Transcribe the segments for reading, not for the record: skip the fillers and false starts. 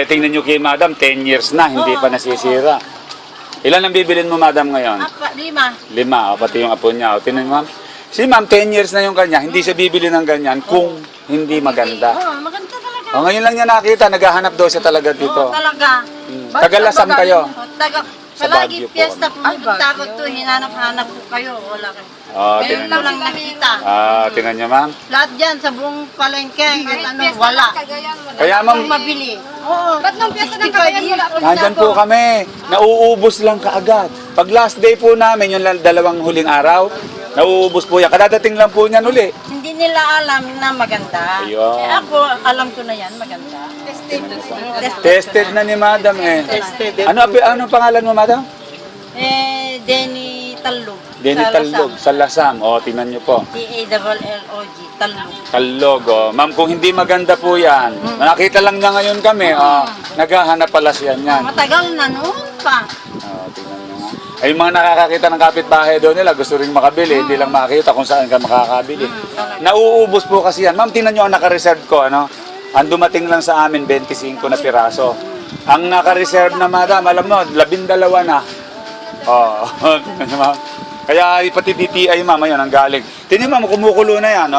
Tingnan nyo kay madam, 10 years na, hindi pa nasisira. Ilan ang bibilin mo, madam, ngayon? 5. 5, pati yung apo niya. Tingnan mo, ma'am. Si ma'am, 10 years na yung kanya, hindi siya bibili ng ganyan kung hindi maganda. Maganda talaga. Ngayon lang niya nakita, naghahanap daw siya talaga dito. Talaga. Tagalasan kayo? Sa Palagi Baguio po piyesta kami. pumunta ko to, hinanap-hanap ko kayo. Wala kayo. Tingnan Ngayon nyo. ko lang nakita. Tingnan nyo, ma'am. Lahat dyan sa buong palengke, wala. Kaya, ma'am, Mabili. Oo. Ba't nung piyesta ng Cagayan wala po nandyan po kami. Nauubos lang kaagad. Pag last day po namin, yung dalawang huling araw, nauubos po yan. Kadadating lang po niyan uli. Hindi nila alam na maganda. Ayun. Ako, alam ko na yan, maganda. Tested na ni madam eh. Ano pangalan mo, madam? Denny Talog. Denny Talog, sa Lasam. Tingnan nyo po. T-A-L-L-O-G, Talog. Talog, Ma'am, kung hindi maganda po yan, nakita lang niya ngayon kami, naghahanap pala siya niyan. Matagal na noon pa. Tingnan nyo nga. Ay, yung mga nakakakita ng kapitbahay doon nila, gusto rin makabili, hindi lang makakita kung saan ka makakabili. Nauubos po kasi yan. Ma'am, tingnan nyo ang naka-reserve ko, Ang dumating lang sa amin, 25 na piraso. Ang naka-reserve na, madam, alam mo, 12 na. Tingnan nyo, ma'am. Kaya pati DTI, ma'am, ayun, ang galing. Tingnan, ma'am, kumukulo na yan,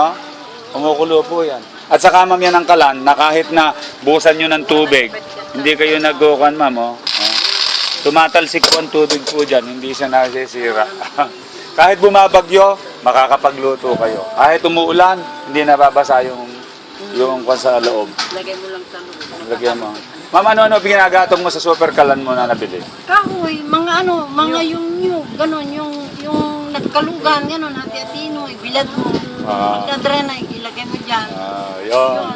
Kumukulo po yan. At saka, ma'am, yan ang kalan, na kahit na busan nyo ng tubig, hindi kayo nag-ukan, ma'am, Tumatalsik po ang tubig po dyan, hindi siya nasisira. Kahit bumabagyo, makakapagluto kayo. Kahit umuulan, hindi nababasa yung kwan sa loob. Lagay mo lang sa loob. Lagyan mo. Ma'am, ano pinagatong mo sa super kalan mo na nabili? Kahoy, mga yung gano'n, yung nagkalugan, gano'n, hati-hatino, bilad mo. Pagkadre na, ilagay mo dyan. Yun.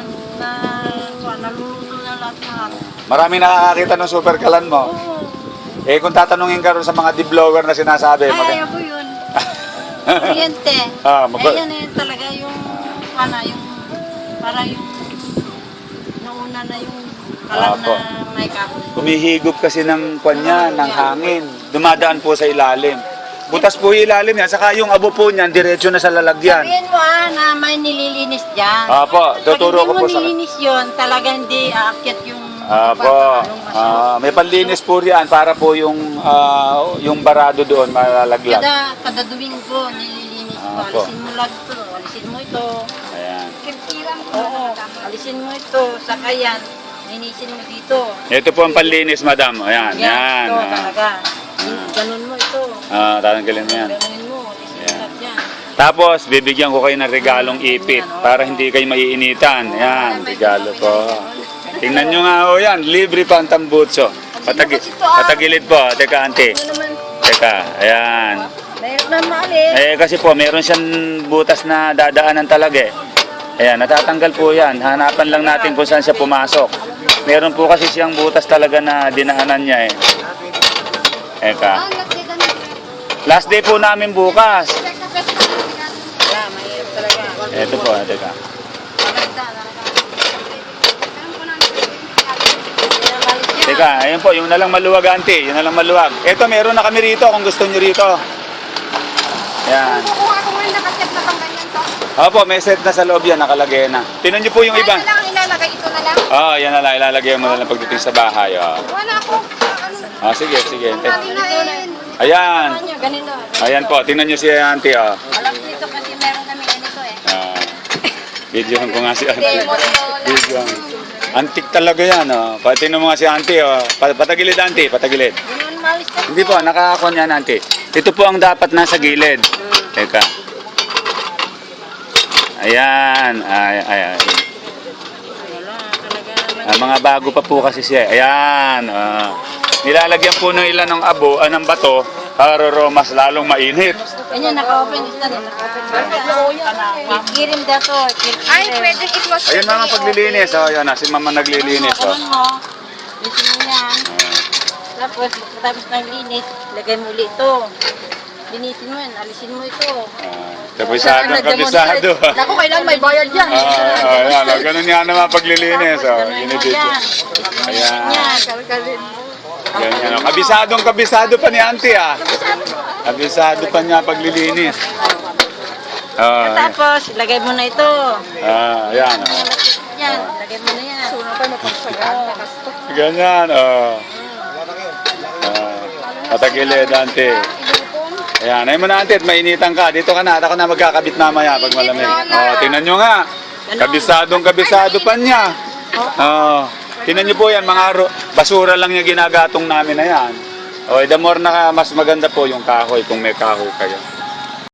Naluluto na lahat. Marami nakakakita ng super kalan mo. Kung tatanungin ka rin sa mga deblower na sinasabi, Ayaw ko yun. Kuryente. Yan talaga yung, para yung nauna na yung kalan na may kahoy. Humihigop kasi ng kanya, ng hangin. Dumadaan po sa ilalim. Butas po yung ilalim yan. Saka yung abo po niyan, diretso na sa lalagyan. Sabihin mo na may nililinis dyan. Tuturo ko po Pag sa... hindi mo nilinis yun, talaga hindi aakyat yung... May panlinis po riyan para po yung barado doon malalaglag. Kada Domingo, nililinis ko. Alisin mo lang ito, alisin mo ito. Ayan. Alisin mo ito, saka yan, linisin mo dito. Ito po ang panlinis, madam. Ayan. Ito talaga. Ganun mo ito. Tatanggalin mo yan. Ganun mo, alisin mo lang yan. Tapos, bibigyan ko kayo ng regalong ipit para hindi kayo maiinitan. Ayan, regalo po. Tingnan nyo nga yan, libre pa ang tambutso. Patagilid po, teka auntie. Teka, ayan. Mayroon na maalis. Kasi po, meron siyang butas na dadaanan talaga Ayan, natatanggal po yan. Hanapan lang natin kung saan siya pumasok. Meron po kasi siyang butas talaga na dinaanan niya Teka. Last day po namin bukas. Ito po, teka. Teka, ayun po, yung nalang maluwag, auntie. Yung nalang maluwag. Ito, meron na kami rito kung gusto nyo rito. Ayan. Kukuha ko ngayon nakaset na pang ganyan to. Opo, may set na sa loob yan, nakalagay na. Tinan nyo po yung iba. Ano lang ilalagay, ito na lang? Yan na lang, ilalagay mo na lang pagdating sa bahay. Wala ako. Sige. Kinain. Ayan. Ganito. Ayan po, tingnan nyo si auntie. Alam nito kasi meron kami ganito Videohan ko nga si auntie. Videohan. Antik talaga yan. Tingnan mo nga si auntie. Patagilid, auntie, patagilid. Hindi po, nakakakon yan, auntie. Ito po ang dapat nasa gilid. Teka. Ayan. Ayan. Mga bago pa po kasi siya. Ayan. Nilalagyan po ng ilan ng abo, ng bato, para mas lalong mainit. Ganyan, naka-open is na rin. Kirim dato. Ay, pwede i-close. Ayun mama paglilinis. Ayan na, si mama naglilinis. Lisin mo yan. Tapos, tapos ng linis, lagay mo ulit ito. Linisin mo yan, alisin mo ito. Kabisado. Naku, kailan may bayad yan. Ayan, ganun nga naman paglilinis. Ayan. Kalkalin. Ganyan. Kabisado pa ni auntie Kabisado pa niya paglilinis. Tapos, lagay mo na ito. Ayan. Yan, lagyan mo na yan. Suno pa mapagsagaan na kasto. Ganyan, patagilid, ante. Ilipon. Ayan, ay mo na, ante, at mainitan ka. Dito ka na, at ako na magkakabit mamaya pag malamig. Tingnan nyo nga. Kabisado pa niya. Tingnan nyo po yan, mga basura lang yung ginagatong namin na yan. The more na mas maganda po yung kahoy, kung may kahoy kayo.